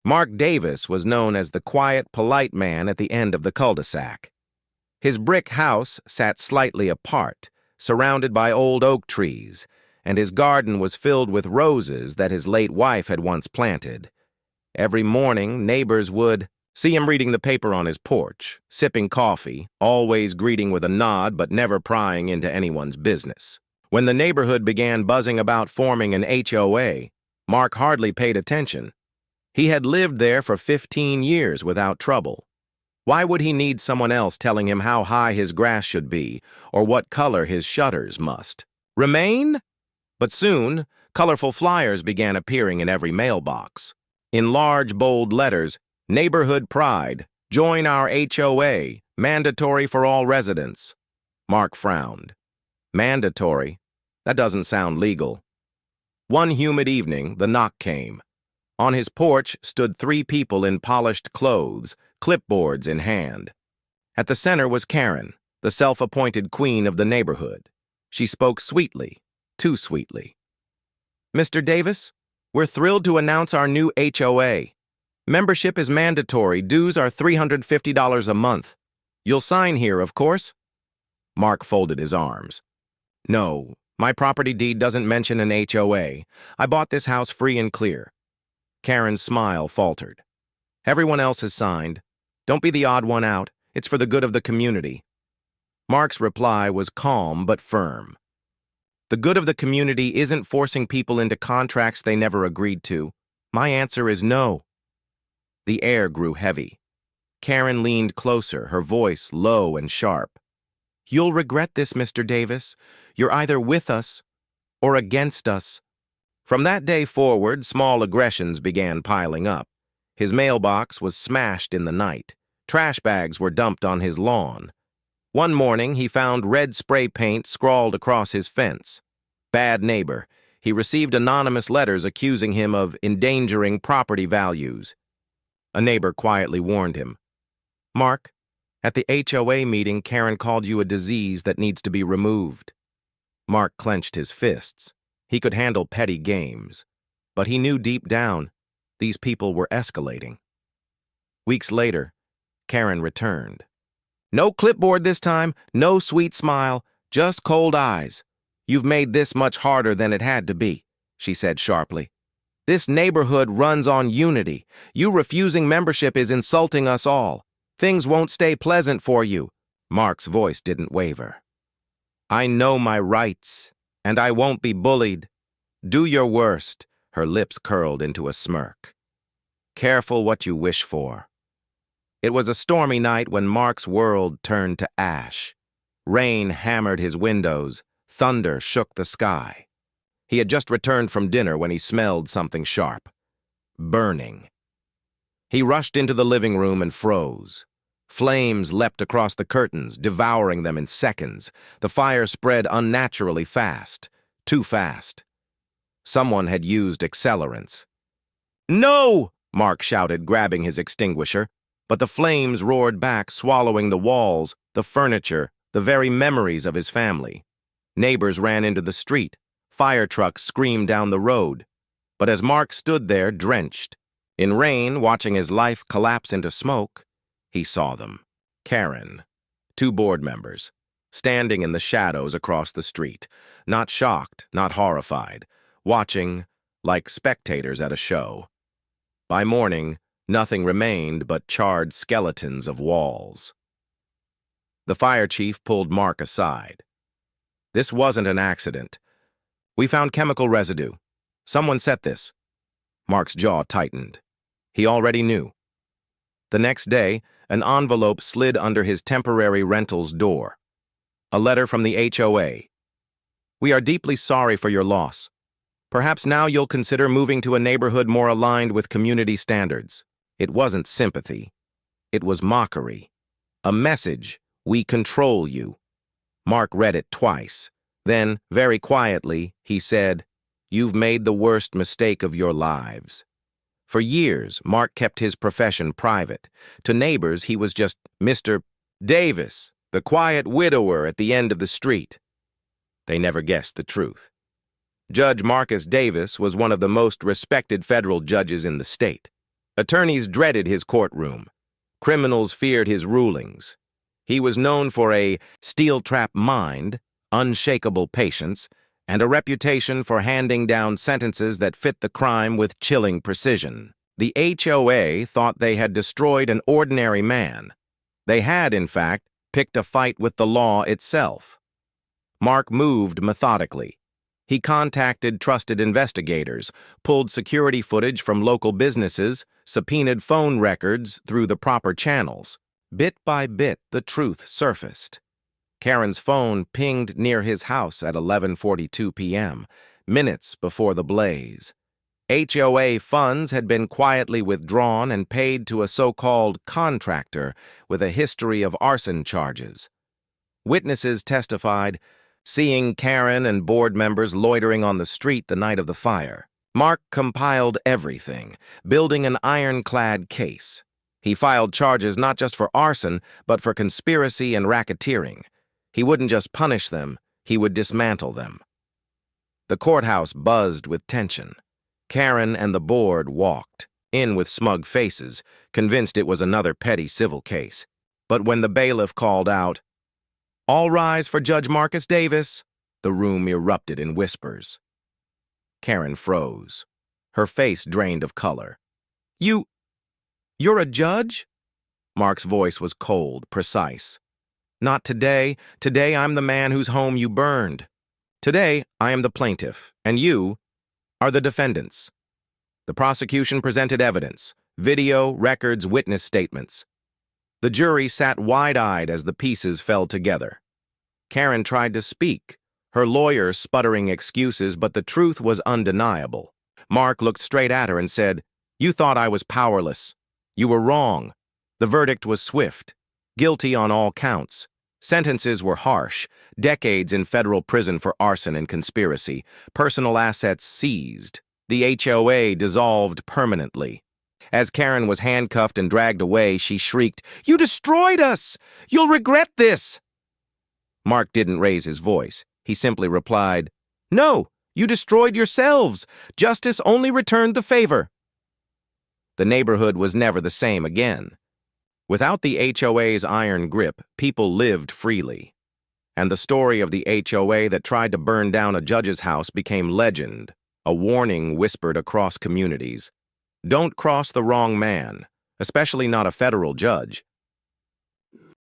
Mark Davis was known as the quiet, polite man at the end of the cul-de-sac. His brick house sat slightly apart, surrounded by old oak trees, and his garden was filled with roses that his late wife had once planted. Every morning, neighbors would see him reading the paper on his porch, sipping coffee, always greeting with a nod but never prying into anyone's business. When the neighborhood began buzzing about forming an HOA, Mark hardly paid attention. He had lived there for 15 years without trouble. Why would he need someone else telling him how high his grass should be or what color his shutters must remain? But soon, colorful flyers began appearing in every mailbox. In large, bold letters, Neighborhood Pride, join our HOA, mandatory for all residents. Mark frowned. Mandatory? That doesn't sound legal. One humid evening, the knock came. On his porch stood 3 people in polished clothes, clipboards in hand. At the center was Karen, the self-appointed queen of the neighborhood. She spoke sweetly, too sweetly. Mr. Davis, we're thrilled to announce our new HOA. Membership is mandatory. Dues are $350 a month. You'll sign here, of course? Mark folded his arms. No, my property deed doesn't mention an HOA. I bought this house free and clear. Karen's smile faltered. Everyone else has signed. Don't be the odd one out. It's for the good of the community. Mark's reply was calm but firm. The good of the community isn't forcing people into contracts they never agreed to. My answer is no. The air grew heavy. Karen leaned closer, her voice low and sharp. You'll regret this, Mr. Davis. You're either with us or against us. From that day forward, small aggressions began piling up. His mailbox was smashed in the night. Trash bags were dumped on his lawn. One morning, he found red spray paint scrawled across his fence. Bad neighbor. He received anonymous letters accusing him of endangering property values. A neighbor quietly warned him. Mark, at the HOA meeting, Karen called you a disease that needs to be removed. Mark clenched his fists. He could handle petty games, but he knew deep down these people were escalating. Weeks later, Karen returned. No clipboard this time, no sweet smile, just cold eyes. You've made this much harder than it had to be, she said sharply. This neighborhood runs on unity. You refusing membership is insulting us all. Things won't stay pleasant for you. Mark's voice didn't waver. I know my rights, and I won't be bullied. Do your worst. Her lips curled into a smirk. Careful what you wish for. It was a stormy night when Mark's world turned to ash. Rain hammered his windows. Thunder shook the sky. He had just returned from dinner when he smelled something sharp. Burning. He rushed into the living room and froze. Flames leapt across the curtains, devouring them in seconds. The fire spread unnaturally fast. Too fast. Someone had used accelerants. No! Mark shouted, grabbing his extinguisher. But the flames roared back, swallowing the walls, the furniture, the very memories of his family. Neighbors ran into the street. Fire trucks screamed down the road. But as Mark stood there, drenched, in rain, watching his life collapse into smoke, he saw them. Karen, 2 board members, standing in the shadows across the street, not shocked, not horrified, watching like spectators at a show. By morning, nothing remained but charred skeletons of walls. The fire chief pulled Mark aside. This wasn't an accident. We found chemical residue. Someone set this. Mark's jaw tightened. He already knew. The next day, an envelope slid under his temporary rental's door. A letter from the HOA. We are deeply sorry for your loss. Perhaps now you'll consider moving to a neighborhood more aligned with community standards. It wasn't sympathy. It was mockery. A message, we control you. Mark read it twice. Then, very quietly, he said, You've made the worst mistake of your lives. For years, Mark kept his profession private. To neighbors, he was just Mr. Davis, the quiet widower at the end of the street. They never guessed the truth. Judge Marcus Davis was one of the most respected federal judges in the state. Attorneys dreaded his courtroom. Criminals feared his rulings. He was known for a steel-trap mind, unshakable patience, and a reputation for handing down sentences that fit the crime with chilling precision. The HOA thought they had destroyed an ordinary man. They had, in fact, picked a fight with the law itself. Mark moved methodically. He contacted trusted investigators, pulled security footage from local businesses, subpoenaed phone records through the proper channels. Bit by bit, the truth surfaced. Karen's phone pinged near his house at 11:42 p.m., minutes before the blaze. HOA funds had been quietly withdrawn and paid to a so-called contractor with a history of arson charges. Witnesses testified, seeing Karen and board members loitering on the street the night of the fire. Mark compiled everything, building an ironclad case. He filed charges not just for arson, but for conspiracy and racketeering. He wouldn't just punish them, he would dismantle them. The courthouse buzzed with tension. Karen and the board walked, in with smug faces, convinced it was another petty civil case. But when the bailiff called out, "All rise for Judge Marcus Davis," the room erupted in whispers. Karen froze. Her face drained of color. You're a judge?" Mark's voice was cold, precise. "Not today. Today I'm the man whose home you burned. Today I am the plaintiff, and you are the defendants." The prosecution presented evidence, video, records, witness statements. The jury sat wide-eyed as the pieces fell together. Karen tried to speak, her lawyer sputtering excuses, but the truth was undeniable. Mark looked straight at her and said, "You thought I was powerless. You were wrong. The verdict was swift. Guilty on all counts. Sentences were harsh. Decades in federal prison for arson and conspiracy. Personal assets seized. The HOA dissolved permanently." As Karen was handcuffed and dragged away, she shrieked, "You destroyed us! You'll regret this!" Mark didn't raise his voice. He simply replied, "No, you destroyed yourselves. Justice only returned the favor." The neighborhood was never the same again. Without the HOA's iron grip, people lived freely. And the story of the HOA that tried to burn down a judge's house became legend, a warning whispered across communities. Don't cross the wrong man, especially not a federal judge.